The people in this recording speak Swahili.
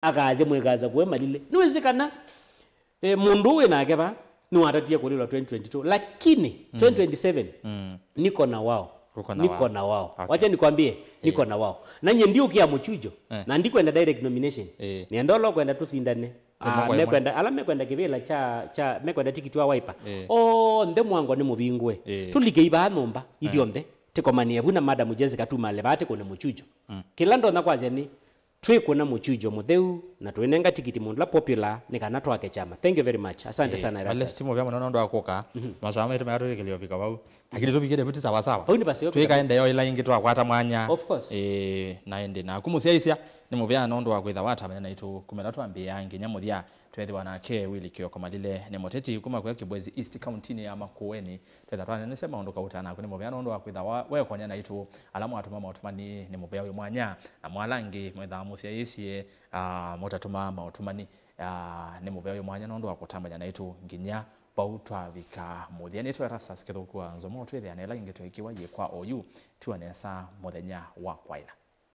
akaze mwekaza kwe malile niwezekana mundu we nake ba ni watatia kulilo 2022 lakini 2027 niko na wao okay. Wacha nikwambie niko na wao nanye ndio kia muchujo na ndikwenda direct nomination ni ndolo kwenda tusindane mekwenda kibela cha mekwenda tikiti wa Wiper nde mwango ni mubingwe tulike iba nomba idionde tikomania buna madam Jessica tumale bate kone muchujo kila ndo nakwaze ni twe kuna muchujo mutheu na twenenga tikiti mundu la popular nikana twake chama. Thank you very much. Asante sana Erastus. Ale timu vyama nondo akoka masama yetu mayaro kelio bika bau lakini tubigede buti sawa sawa bauni basi twika ende yo ila ingi twakwata mwanya of course naende na kumusia isia ni muvya nondo akwitha wata na itu kumela twambia yangi nyamuthia twethiwa nake wili kio komalile ni moteti kuma kwa Kibwezi East County ni ama Kuweni twetha twana ni sema ndo kautana kuni muvya nondo akwitha we konya na itu alamu atuma mautumani ni muvya uyu mwanya na mwalangi mwetha musia isie motatuma mautumani ni muvya uyu mwanya nondo akutambanya na itu nginya bautwa vika muthia ni Erastus Kithuku nzomo twethe anela ingi twikiwa ye kwa oyu tuanesa muthenya wa kwaila.